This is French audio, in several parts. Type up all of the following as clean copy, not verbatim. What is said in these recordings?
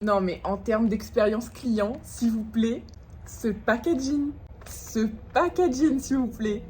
Non mais en termes d'expérience client, s'il vous plaît, ce packaging, s'il vous plaît.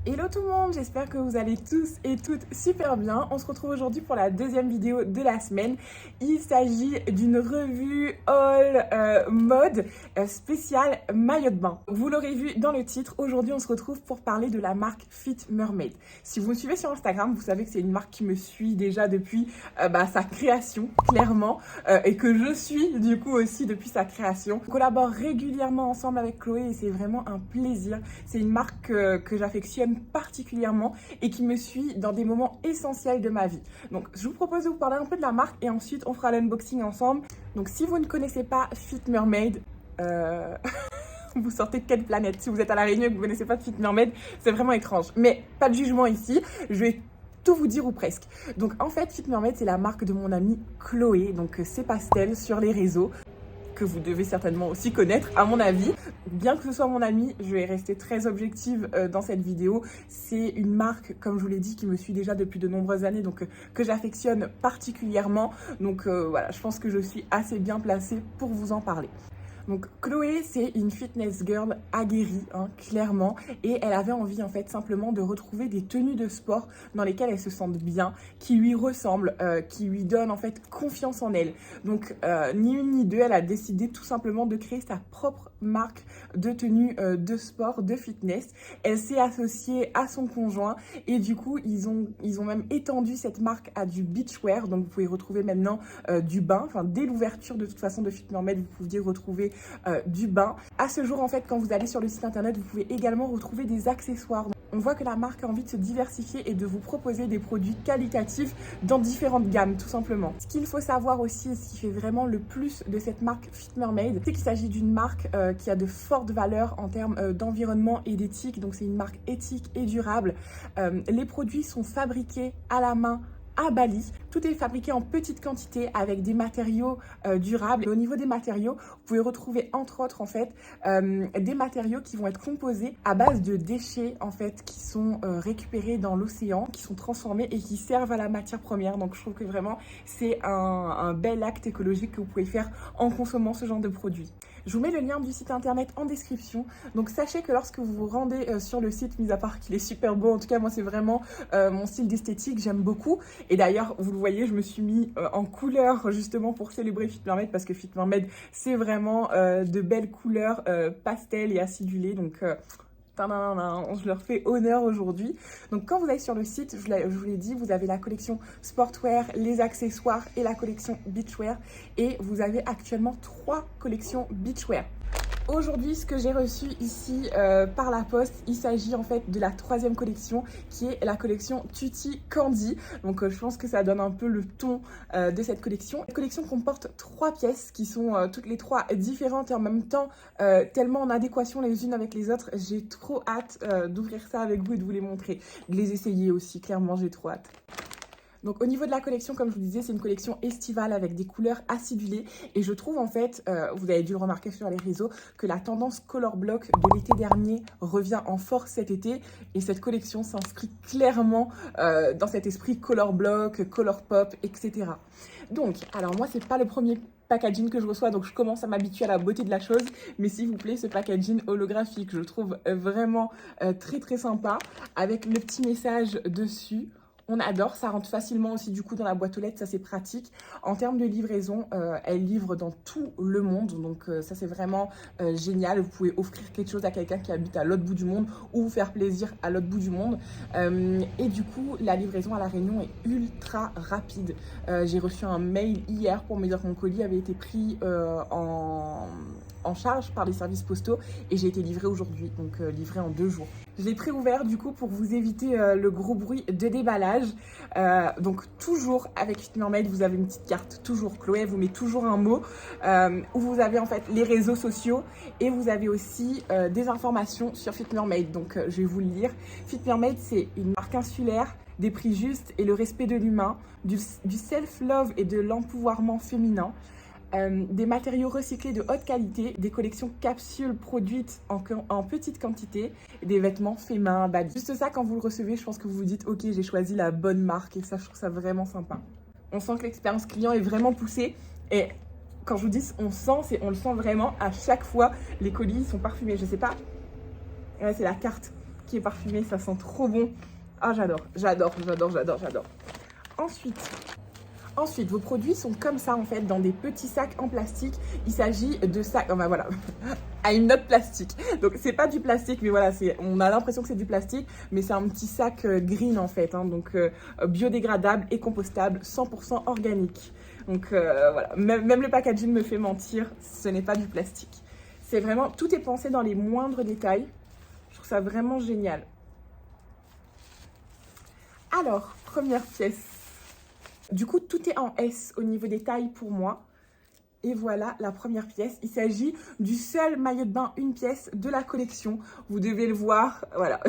Hello tout le monde, j'espère que vous allez tous et toutes super bien. On se retrouve aujourd'hui pour la deuxième vidéo de la semaine. Il s'agit d'une revue haul mode spéciale maillot de bain. Vous l'aurez vu dans le titre, aujourd'hui on se retrouve pour parler de la marque Fit Mermaid. Si vous me suivez sur Instagram, vous savez que c'est une marque qui me suit déjà depuis sa création, clairement, et que je suis du coup aussi depuis sa création. On collabore régulièrement ensemble avec Chloé et c'est vraiment un plaisir. C'est une marque que j'affectionne particulièrement et qui me suit dans des moments essentiels de ma vie. Donc je vous propose de vous parler un peu de la marque et ensuite on fera l'unboxing ensemble. Donc si vous ne connaissez pas Fit Mermaid, vous sortez de quelle planète? Si vous êtes à La Réunion et que vous ne connaissez pas Fit Mermaid, c'est vraiment étrange. Mais pas de jugement ici, je vais tout vous dire ou presque. Donc en fait Fit Mermaid c'est la marque de mon amie Chloé, donc c'est Pastel sur les réseaux, que vous devez certainement aussi connaître à mon avis. Bien que ce soit mon amie, je vais rester très objective dans cette vidéo. C'est une marque, comme je vous l'ai dit, qui me suit déjà depuis de nombreuses années, donc que j'affectionne particulièrement. Donc voilà, je pense que je suis assez bien placée pour vous en parler. Donc Chloé, c'est une fitness girl aguerrie, clairement, et elle avait envie en fait simplement de retrouver des tenues de sport dans lesquelles elle se sente bien, qui lui ressemblent, qui lui donnent en fait confiance en elle. Donc ni une ni deux, elle a décidé tout simplement de créer sa propre marque de tenues de sport, de fitness. Elle s'est associée à son conjoint et du coup ils ont même étendu cette marque à du beachwear. Donc vous pouvez retrouver maintenant du bain, enfin dès l'ouverture de toute façon de Fit Mermaid, vous pouviez retrouver du bain. À ce jour en fait, quand vous allez sur le site internet, vous pouvez également retrouver des accessoires. On voit que la marque a envie de se diversifier et de vous proposer des produits qualitatifs dans différentes gammes, tout simplement. Ce qu'il faut savoir aussi, et ce qui fait vraiment le plus de cette marque Fit Mermaid, c'est qu'il s'agit d'une marque qui a de fortes valeurs en termes d'environnement et d'éthique. Donc c'est une marque éthique et durable. Les produits sont fabriqués à la main à Bali. Tout est fabriqué en petite quantité avec des matériaux durables. Et au niveau des matériaux, vous pouvez retrouver entre autres en fait des matériaux qui vont être composés à base de déchets en fait qui sont récupérés dans l'océan, qui sont transformés et qui servent à la matière première. Donc je trouve que vraiment c'est un bel acte écologique que vous pouvez faire en consommant ce genre de produits. Je vous mets le lien du site internet en description. Donc sachez que lorsque vous vous rendez sur le site, mis à part qu'il est super beau, en tout cas moi c'est vraiment mon style d'esthétique, j'aime beaucoup. Et d'ailleurs, vous le voyez, je me suis mis en couleur justement pour célébrer Fit Mermaid parce que Fit Mermaid c'est vraiment de belles couleurs pastel et acidulées. Donc je leur fais honneur aujourd'hui. Donc quand vous allez sur le site, je vous l'ai dit, vous avez la collection sportwear, les accessoires et la collection beachwear. Et vous avez actuellement 3 collections beachwear. Aujourd'hui, ce que j'ai reçu ici par la poste, il s'agit en fait de la 3e collection qui est la collection Tutti Candy. Donc je pense que ça donne un peu le ton de cette collection. La collection comporte 3 pièces qui sont toutes les 3 différentes et en même temps tellement en adéquation les unes avec les autres. J'ai trop hâte d'ouvrir ça avec vous et de vous les montrer, de les essayer aussi, clairement j'ai trop hâte. Donc au niveau de la collection, comme je vous disais, c'est une collection estivale avec des couleurs acidulées. Et je trouve en fait, vous avez dû le remarquer sur les réseaux, que la tendance color block de l'été dernier revient en force cet été. Et cette collection s'inscrit clairement dans cet esprit color block, color pop, etc. Donc, alors moi, c'est pas le premier packaging que je reçois, donc je commence à m'habituer à la beauté de la chose. Mais s'il vous plaît, ce packaging holographique, je le trouve vraiment très très sympa, avec le petit message dessus. On adore, ça rentre facilement aussi du coup dans la boîte aux lettres, ça c'est pratique. En termes de livraison, elle livre dans tout le monde, donc ça c'est vraiment génial. Vous pouvez offrir quelque chose à quelqu'un qui habite à l'autre bout du monde ou vous faire plaisir à l'autre bout du monde. Et du coup, la livraison à La Réunion est ultra rapide. J'ai reçu un mail hier pour me dire que mon colis avait été pris en charge par les services postaux et j'ai été livrée aujourd'hui, donc livrée en 2 jours. Je l'ai préouvert du coup pour vous éviter le gros bruit de déballage. Donc toujours avec Fit Mermaid, vous avez une petite carte, toujours. Chloé vous met toujours un mot où vous avez en fait les réseaux sociaux et vous avez aussi des informations sur Fit Mermaid. Donc je vais vous le lire. Fit Mermaid, c'est une marque insulaire, des prix justes et le respect de l'humain, du self-love et de l'empouvoirment féminin. des matériaux recyclés de haute qualité, des collections capsules produites en petite quantité, et des vêtements faits main, bad. Juste ça, quand vous le recevez, je pense que vous vous dites, ok, j'ai choisi la bonne marque, et ça, je trouve ça vraiment sympa. On sent que l'expérience client est vraiment poussée, et quand je vous dis on sent, on le sent vraiment à chaque fois, les colis sont parfumés, je sais pas, ouais, c'est la carte qui est parfumée, ça sent trop bon. Ah, j'adore. Ensuite, vos produits sont comme ça en fait, dans des petits sacs en plastique. Il s'agit de sacs, enfin voilà, à une note plastique. Donc c'est pas du plastique, mais voilà, on a l'impression que c'est du plastique, mais c'est un petit sac green en fait, hein, donc biodégradable et compostable, 100% organique. Donc voilà, même le packaging me fait mentir, ce n'est pas du plastique. C'est vraiment, tout est pensé dans les moindres détails. Je trouve ça vraiment génial. Alors, première pièce. Du coup, tout est en S au niveau des tailles pour moi. Et voilà la première pièce. Il s'agit du seul maillot de bain, une pièce de la collection. Vous devez le voir, voilà.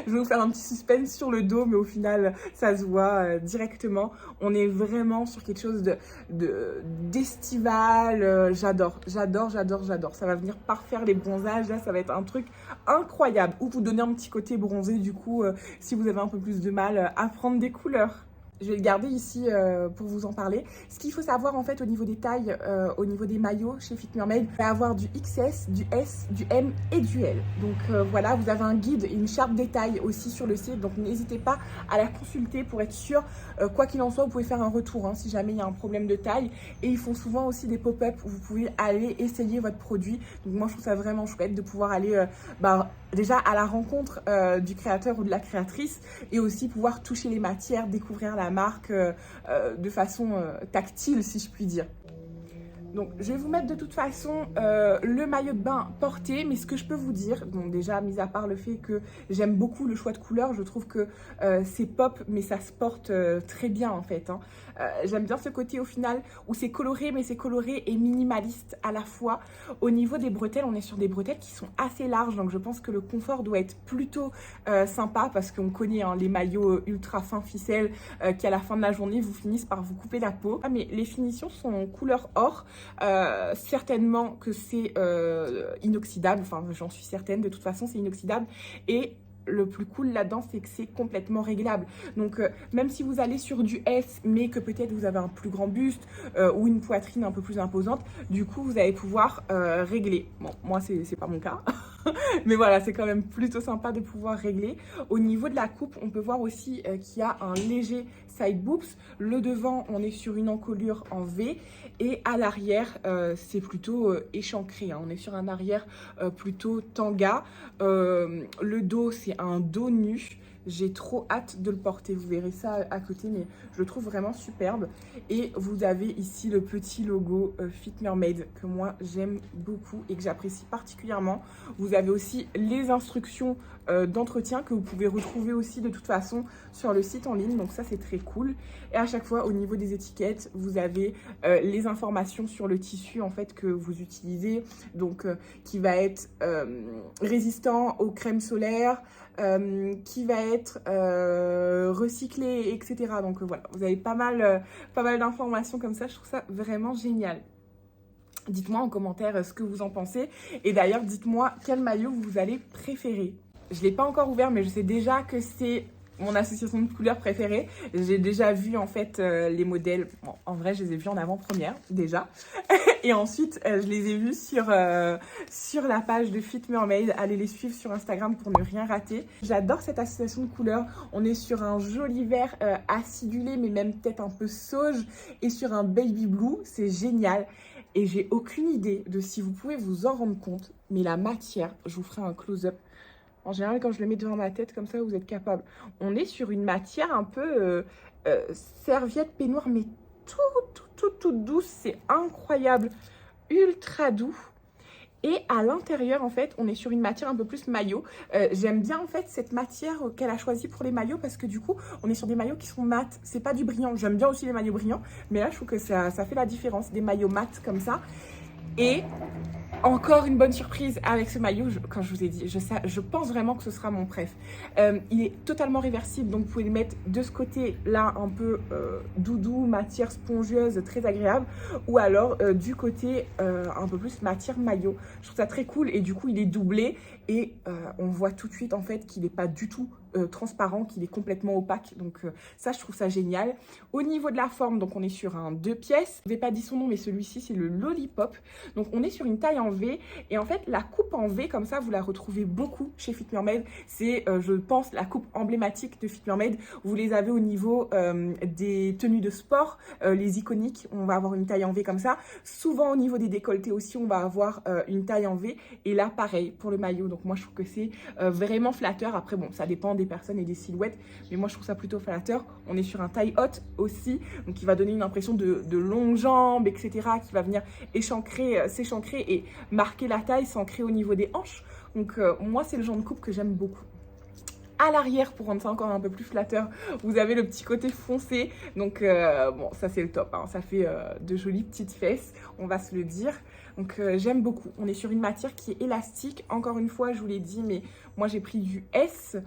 Je vais vous faire un petit suspense sur le dos, mais au final, ça se voit directement. On est vraiment sur quelque chose d'estival. J'adore. Ça va venir parfaire les bronzages. Là, ça va être un truc incroyable. Ou vous donner un petit côté bronzé, du coup, si vous avez un peu plus de mal à prendre des couleurs. Je vais le garder ici pour vous en parler. Ce qu'il faut savoir en fait au niveau des tailles, au niveau des maillots chez Fit Mermaid, il va y avoir du XS, du S, du M et du L. Donc voilà, vous avez un guide et une charte des tailles aussi sur le site. Donc n'hésitez pas à la consulter pour être sûr. Quoi qu'il en soit, vous pouvez faire un retour hein, si jamais il y a un problème de taille. Et ils font souvent aussi des pop-up où vous pouvez aller essayer votre produit. Donc moi je trouve ça vraiment chouette de pouvoir aller déjà à la rencontre du créateur ou de la créatrice et aussi pouvoir toucher les matières, découvrir la marque de façon tactile si je puis dire. Donc je vais vous mettre de toute façon le maillot de bain porté, mais ce que je peux vous dire, bon déjà mis à part le fait que j'aime beaucoup le choix de couleurs, je trouve que c'est pop mais ça se porte très bien en fait. Hein. J'aime bien ce côté au final où c'est coloré mais c'est coloré et minimaliste à la fois. Au niveau des bretelles, on est sur des bretelles qui sont assez larges, donc je pense que le confort doit être plutôt sympa parce qu'on connaît hein, les maillots ultra fins ficelles qui à la fin de la journée vous finissent par vous couper la peau. Ah, mais les finitions sont couleur or. Certainement que c'est inoxydable, enfin j'en suis certaine, de toute façon c'est inoxydable et le plus cool là-dedans, c'est que c'est complètement réglable. Donc, même si vous allez sur du S, mais que peut-être vous avez un plus grand buste ou une poitrine un peu plus imposante, du coup, vous allez pouvoir régler. Bon, moi, c'est pas mon cas. Mais voilà, c'est quand même plutôt sympa de pouvoir régler. Au niveau de la coupe, on peut voir aussi qu'il y a un léger side boobs. Le devant, on est sur une encolure en V. Et à l'arrière, c'est plutôt échancré. Hein. On est sur un arrière plutôt tanga. Le dos, c'est un dos nu. J'ai trop hâte de le porter. Vous verrez ça à côté, mais je le trouve vraiment superbe. Et vous avez ici le petit logo Fit Mermaid que moi, j'aime beaucoup et que j'apprécie particulièrement. Vous avez aussi les instructions d'entretien que vous pouvez retrouver aussi de toute façon sur le site en ligne. Donc ça, c'est très cool. Et à chaque fois, au niveau des étiquettes, vous avez les informations sur le tissu en fait que vous utilisez. Donc, qui va être résistant aux crèmes solaires, qui va être recyclé, etc. Donc voilà, vous avez pas mal d'informations comme ça. Je trouve ça vraiment génial. Dites-moi en commentaire ce que vous en pensez. Et d'ailleurs, dites-moi quel maillot vous allez préférer. Je ne l'ai pas encore ouvert, mais je sais déjà que c'est mon association de couleurs préférée. J'ai déjà vu en fait les modèles. Bon, en vrai, je les ai vus en avant-première déjà. Et ensuite, je les ai vus sur la page de Fit Mermaid. Allez les suivre sur Instagram pour ne rien rater. J'adore cette association de couleurs. On est sur un joli vert acidulé, mais même peut-être un peu sauge. Et sur un baby blue, c'est génial. Et j'ai aucune idée de si vous pouvez vous en rendre compte. Mais la matière, je vous ferai un close-up. En général, quand je le mets devant ma tête, comme ça, vous êtes capable. On est sur une matière un peu serviette peignoir, mais toute douce. C'est incroyable. Ultra doux. Et à l'intérieur, en fait, on est sur une matière un peu plus maillot. J'aime bien, en fait, cette matière qu'elle a choisie pour les maillots parce que, du coup, on est sur des maillots qui sont mat. C'est pas du brillant. J'aime bien aussi les maillots brillants. Mais là, je trouve que ça fait la différence. Des maillots mat comme ça. Et Encore une bonne surprise avec ce maillot, quand je vous ai dit, je pense vraiment que ce sera mon préf. Il est totalement réversible, donc vous pouvez le mettre de ce côté-là, un peu doudou, matière spongieuse, très agréable, ou alors du côté un peu plus matière maillot. Je trouve ça très cool et du coup il est doublé et on voit tout de suite en fait qu'il n'est pas du tout transparent, qu'il est complètement opaque, donc ça je trouve ça génial. Au niveau de la forme, donc on est sur un 2 pièces, je n'ai pas dit son nom mais celui-ci c'est le Lollipop, donc on est sur une taille en V et en fait la coupe en V comme ça vous la retrouvez beaucoup chez Fit Mermaid, c'est je pense la coupe emblématique de Fit Mermaid. Vous les avez au niveau des tenues de sport, les iconiques, on va avoir une taille en V comme ça, souvent au niveau des décolletés aussi on va avoir une taille en V et là pareil pour le maillot, donc moi je trouve que c'est vraiment flatteur. Après bon ça dépend des personnes et des silhouettes, mais moi je trouve ça plutôt flatteur. On est sur un taille haute aussi, donc qui va donner une impression de longues jambes, etc., qui va venir s'échancrer et marquer la taille, s'ancrer au niveau des hanches. Donc moi c'est le genre de coupe que j'aime beaucoup. À l'arrière, pour rendre ça encore un peu plus flatteur, vous avez le petit côté foncé, donc bon ça c'est le top, hein. Ça fait de jolies petites fesses, on va se le dire. Donc j'aime beaucoup. On est sur une matière qui est élastique, encore une fois je vous l'ai dit, mais moi j'ai pris du S.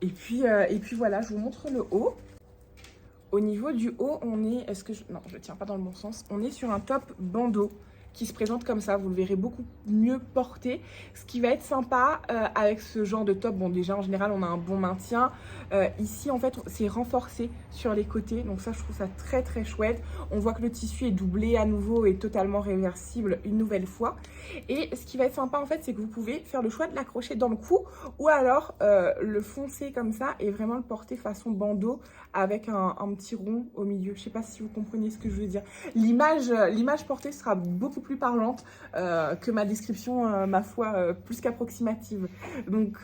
Et puis voilà, je vous montre le haut. Au niveau du haut, on est... Non, je ne tiens pas dans le bon sens. On est sur un top bandeau qui se présente comme ça. Vous le verrez beaucoup mieux porté. Ce qui va être sympa avec ce genre de top, bon déjà en général on a un bon maintien. Ici en fait c'est renforcé sur les côtés. Donc ça je trouve ça très très chouette. On voit que le tissu est doublé à nouveau et totalement réversible une nouvelle fois. Et ce qui va être sympa en fait c'est que vous pouvez faire le choix de l'accrocher dans le cou ou alors le foncer comme ça et vraiment le porter façon bandeau avec un petit rond au milieu. Je sais pas si vous comprenez ce que je veux dire. L'image portée sera beaucoup plus parlante que ma description, ma foi, plus qu'approximative. Donc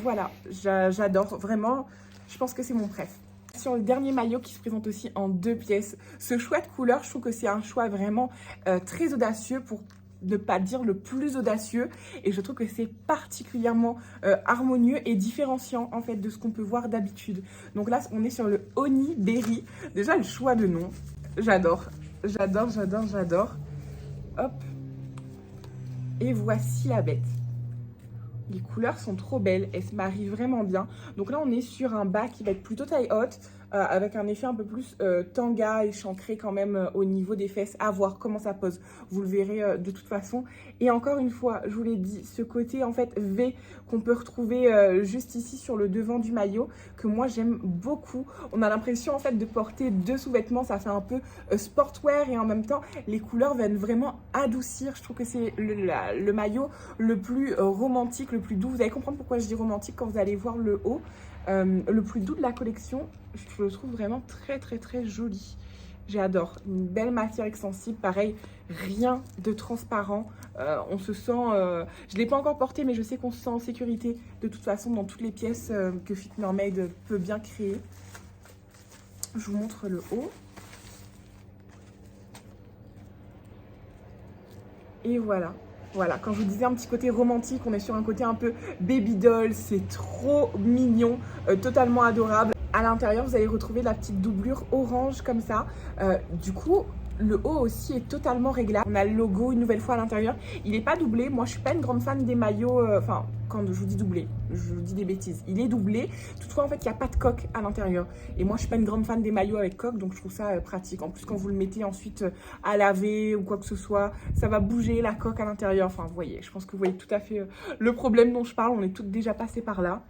voilà, j'adore vraiment. Je pense que c'est mon préf. Sur le dernier maillot qui se présente aussi en 2 pièces, ce choix de couleur, je trouve que c'est un choix vraiment très audacieux, pour ne pas dire le plus audacieux, et je trouve que c'est particulièrement harmonieux et différenciant en fait de ce qu'on peut voir d'habitude. Donc là on est sur le Honey Berry. Déjà le choix de nom, j'adore, j'adore, j'adore, j'adore. Hop, et voici la bête. Les couleurs sont trop belles, elles se marient vraiment bien. Donc là on est sur un bas qui va être plutôt taille haute, avec un effet un peu plus tanga, échancré quand même au niveau des fesses. À voir comment ça pose, vous le verrez de toute façon. Et encore une fois, je vous l'ai dit, ce côté en fait V qu'on peut retrouver juste ici sur le devant du maillot, que moi j'aime beaucoup. On a l'impression en fait de porter 2 sous-vêtements, ça fait un peu sportwear, et en même temps les couleurs viennent vraiment adoucir. Je trouve que c'est le maillot le plus romantique, le plus doux. Vous allez comprendre pourquoi je dis romantique quand vous allez voir le haut. Le plus doux de la collection, je le trouve vraiment très très très joli. J'adore, une belle matière extensible, pareil, rien de transparent. On se sent, je ne l'ai pas encore porté, mais je sais qu'on se sent en sécurité de toute façon dans toutes les pièces que Fit Mermaid peut bien créer. Je vous montre le haut. Et voilà. Voilà, quand je vous disais un petit côté romantique, on est sur un côté un peu baby doll, c'est trop mignon, totalement adorable. À l'intérieur, vous allez retrouver la petite doublure orange comme ça. Du coup, le haut aussi est totalement réglable. On a le logo une nouvelle fois à l'intérieur. Il n'est pas doublé. Moi, je suis pas une grande fan des maillots. Enfin, quand je vous dis doublé, je vous dis des bêtises. Il est doublé. Toutefois, en fait, il n'y a pas de coque à l'intérieur. Et moi, je suis pas une grande fan des maillots avec coque, donc je trouve ça pratique. En plus, quand vous le mettez ensuite à laver ou quoi que ce soit, ça va bouger la coque à l'intérieur. Enfin, vous voyez, je pense que vous voyez tout à fait le problème dont je parle. On est toutes déjà passées par là.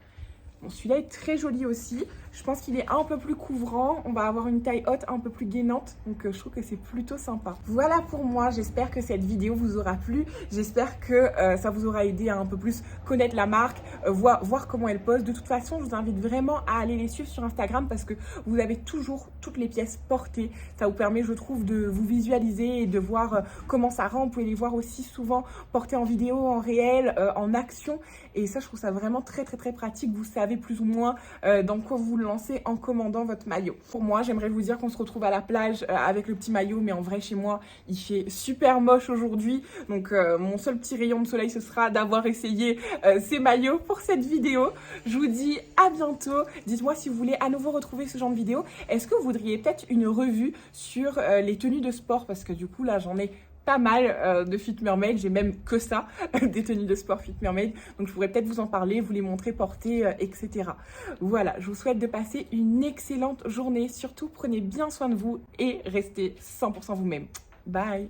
Bon, celui-là est très joli aussi. Je pense qu'il est un peu plus couvrant. On va avoir une taille haute un peu plus gainante. Donc je trouve que c'est plutôt sympa. Voilà pour moi. J'espère que cette vidéo vous aura plu. J'espère que ça vous aura aidé à un peu plus connaître la marque, voir comment elle pose. De toute façon, je vous invite vraiment à aller les suivre sur Instagram parce que vous avez toujours toutes les pièces portées. Ça vous permet, je trouve, de vous visualiser et de voir comment ça rend. Vous pouvez les voir aussi souvent portées en vidéo, en réel, en action. Et ça, je trouve ça vraiment très très très pratique. Vous savez plus ou moins dans quoi vous lancez en commandant votre maillot. Pour moi, j'aimerais vous dire qu'on se retrouve à la plage avec le petit maillot, mais en vrai chez moi il fait super moche aujourd'hui, donc mon seul petit rayon de soleil ce sera d'avoir essayé ces maillots pour cette vidéo. Je vous dis à bientôt. Dites-moi si vous voulez à nouveau retrouver ce genre de vidéo. Est-ce que vous voudriez peut-être une revue sur les tenues de sport, parce que du coup là j'en ai pas mal de Fit Mermaid, j'ai même que ça, des tenues de sport Fit Mermaid, donc je pourrais peut-être vous en parler, vous les montrer porter, etc. Voilà, je vous souhaite de passer une excellente journée, surtout prenez bien soin de vous et restez 100% vous-même. Bye.